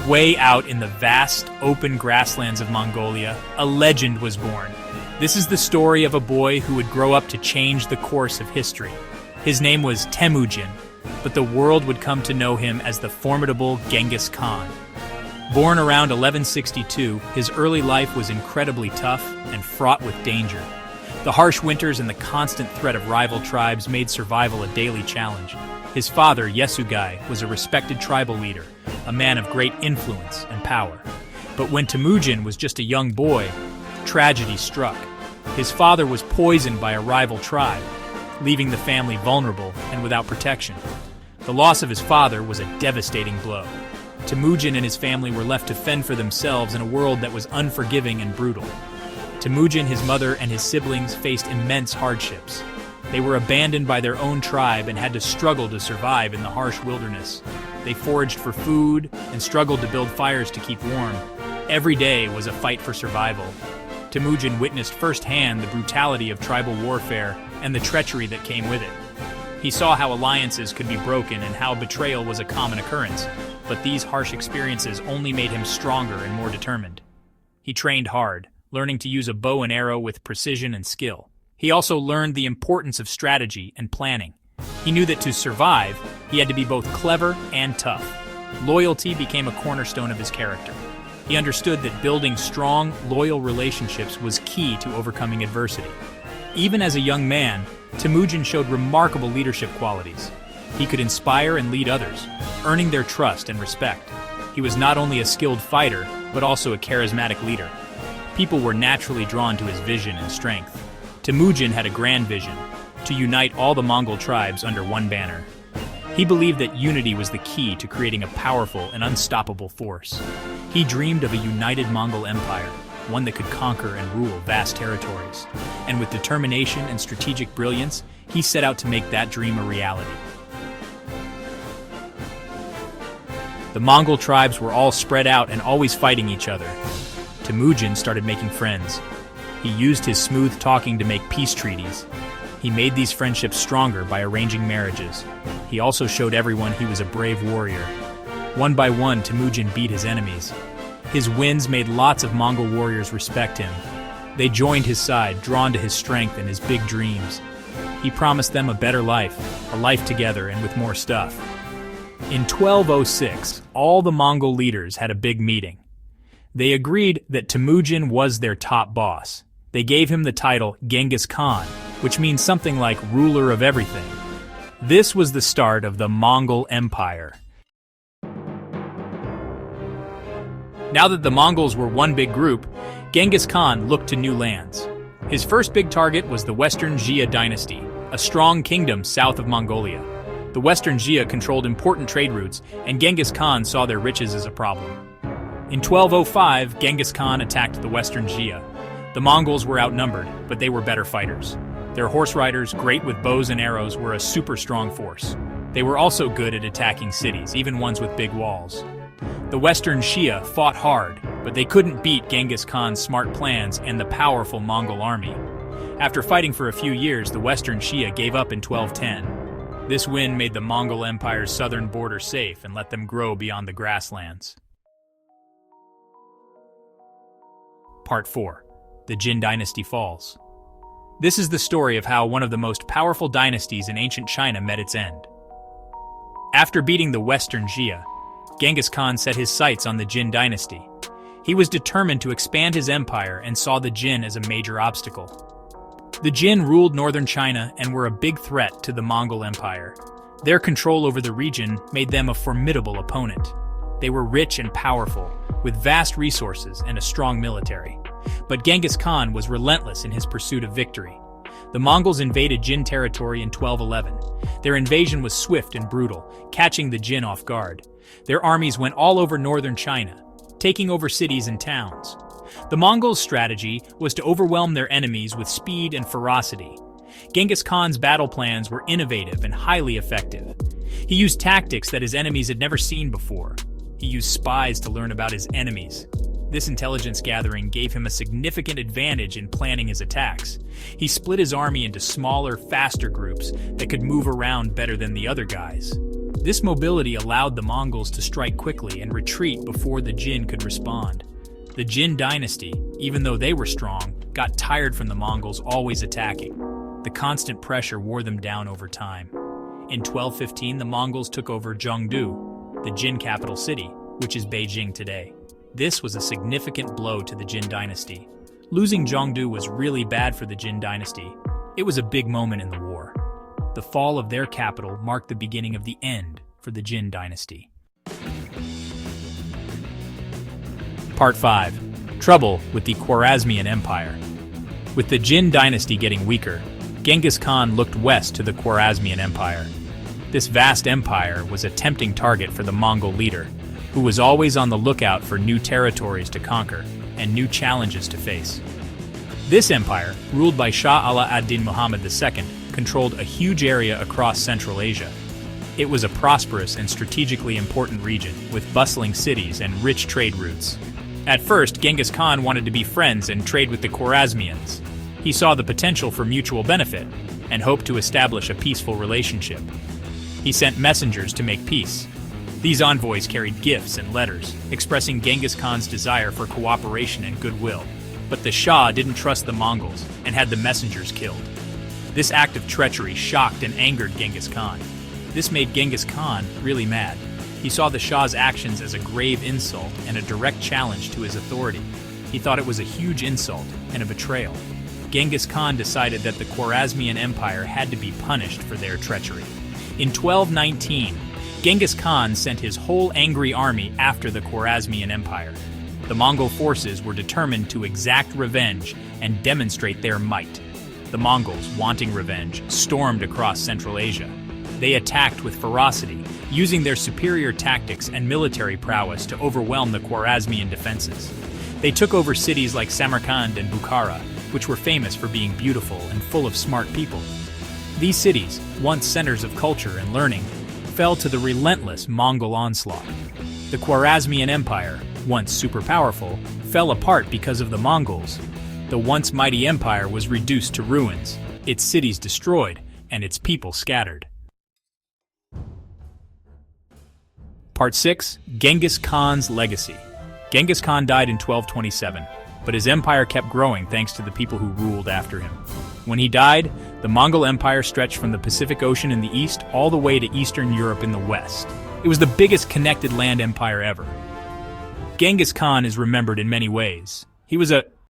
Way out in the vast, open grasslands of Mongolia, a legend was born. This is the story of a boy who would grow up to change the course of history. His name was Temüjin, but the world would come to know him as the formidable Genghis Khan. Born around 1162, his early life was incredibly tough and fraught with danger. The harsh winters and the constant threat of rival tribes made survival a daily challenge. His father, Yesugai, was a respected tribal leader, a man of great influence and power. But when Temüjin was just a young boy, tragedy struck. His father was poisoned by a rival tribe, leaving the family vulnerable and without protection. The loss of his father was a devastating blow. Temüjin and his family were left to fend for themselves in a world that was unforgiving and brutal. Temüjin, his mother, and his siblings faced immense hardships. They were abandoned by their own tribe and had to struggle to survive in the harsh wilderness. They foraged for food and struggled to build fires to keep warm. Every day was a fight for survival. Temüjin witnessed firsthand the brutality of tribal warfare and the treachery that came with it. He saw how alliances could be broken and how betrayal was a common occurrence, but these harsh experiences only made him stronger and more determined. He trained hard, learning to use a bow and arrow with precision and skill. He also learned the importance of strategy and planning. He knew that to survive, he had to be both clever and tough. Loyalty became a cornerstone of his character. He understood that building strong, loyal relationships was key to overcoming adversity. Even as a young man, Temüjin showed remarkable leadership qualities. He could inspire and lead others, earning their trust and respect. He was not only a skilled fighter, but also a charismatic leader. People were naturally drawn to his vision and strength. Temüjin had a grand vision: to unite all the Mongol tribes under one banner. He believed that unity was the key to creating a powerful and unstoppable force. He dreamed of a united Mongol empire, one that could conquer and rule vast territories. And with determination and strategic brilliance, he set out to make that dream a reality. The Mongol tribes were all spread out and always fighting each other. Temüjin started making friends. He used his smooth talking to make peace treaties. He made these friendships stronger by arranging marriages. He also showed everyone he was a brave warrior. One by one, Temüjin beat his enemies. His wins made lots of Mongol warriors respect him. They joined his side, drawn to his strength and his big dreams. He promised them a better life, a life together and with more stuff. In 1206, all the Mongol leaders had a big meeting. They agreed that Temüjin was their top boss. They gave him the title Genghis Khan, which means something like ruler of everything. This was the start of the Mongol Empire. Now that the Mongols were one big group, Genghis Khan looked to new lands. His first big target was the Western Jia dynasty, a strong kingdom south of Mongolia. The Western Jia controlled important trade routes, and Genghis Khan saw their riches as a problem. In 1205, Genghis Khan attacked the Western Jia. The Mongols were outnumbered, but they were better fighters. Their horse riders, great with bows and arrows, were a super strong force. They were also good at attacking cities, even ones with big walls. The Western Jia fought hard, but they couldn't beat Genghis Khan's smart plans and the powerful Mongol army. After fighting for a few years, the Western Jia gave up in 1210. This win made the Mongol Empire's southern border safe and let them grow beyond the grasslands. Part 4. The Jin Dynasty Falls. This is the story of how one of the most powerful dynasties in ancient China met its end. After beating the Western Jia, Genghis Khan set his sights on the Jin dynasty. He was determined to expand his empire and saw the Jin as a major obstacle. The Jin ruled northern China and were a big threat to the Mongol Empire. Their control over the region made them a formidable opponent. They were rich and powerful, with vast resources and a strong military. But Genghis Khan was relentless in his pursuit of victory. The Mongols invaded Jin territory in 1211. Their invasion was swift and brutal, catching the Jin off guard. Their armies went all over northern China, taking over cities and towns. The Mongols' strategy was to overwhelm their enemies with speed and ferocity. Genghis Khan's battle plans were innovative and highly effective. He used tactics that his enemies had never seen before. He used spies to learn about his enemies. This intelligence gathering gave him a significant advantage in planning his attacks. He split his army into smaller, faster groups that could move around better than the other guys. This mobility allowed the Mongols to strike quickly and retreat before the Jin could respond. The Jin dynasty, even though they were strong, got tired from the Mongols always attacking. The constant pressure wore them down over time. In 1215, the Mongols took over Zhengdu, the Jin capital city, which is Beijing today. This was a significant blow to the Jin dynasty. Losing Zhengdu was really bad for the Jin dynasty. It was a big moment in the war. The fall of their capital marked the beginning of the end for the Jin dynasty. Part 5. Trouble with the Khwarezmian Empire. With the Jin dynasty getting weaker, Genghis Khan looked west to the Khwarezmian Empire. This vast empire was a tempting target for the Mongol leader, who was always on the lookout for new territories to conquer and new challenges to face. This empire, ruled by Shah Ala ad-Din Muhammad II, controlled a huge area across Central Asia. It was a prosperous and strategically important region, with bustling cities and rich trade routes. At first, Genghis Khan wanted to be friends and trade with the Khwarezmians. He saw the potential for mutual benefit and hoped to establish a peaceful relationship. He sent messengers to make peace. These envoys carried gifts and letters, expressing Genghis Khan's desire for cooperation and goodwill. But the Shah didn't trust the Mongols and had the messengers killed. This act of treachery shocked and angered Genghis Khan. This made Genghis Khan really mad. He saw the Shah's actions as a grave insult and a direct challenge to his authority. He thought it was a huge insult and a betrayal. Genghis Khan decided that the Khwarezmian Empire had to be punished for their treachery. In 1219, Genghis Khan sent his whole angry army after the Khwarezmian Empire. The Mongol forces were determined to exact revenge and demonstrate their might. The Mongols, wanting revenge, stormed across Central Asia. They attacked with ferocity, using their superior tactics and military prowess to overwhelm the Khwarezmian defenses. They took over cities like Samarkand and Bukhara, which were famous for being beautiful and full of smart people. These cities, once centers of culture and learning, fell to the relentless Mongol onslaught. The Khwarezmian Empire, once super powerful, fell apart because of the Mongols. The once mighty empire was reduced to ruins, its cities destroyed, and its people scattered. Part 6. Genghis Khan's Legacy. Genghis Khan died in 1227, but his empire kept growing thanks to the people who ruled after him. When he died, the Mongol Empire stretched from the Pacific Ocean in the east all the way to Eastern Europe in the west. It was the biggest connected land empire ever. Genghis Khan is remembered in many ways. He was a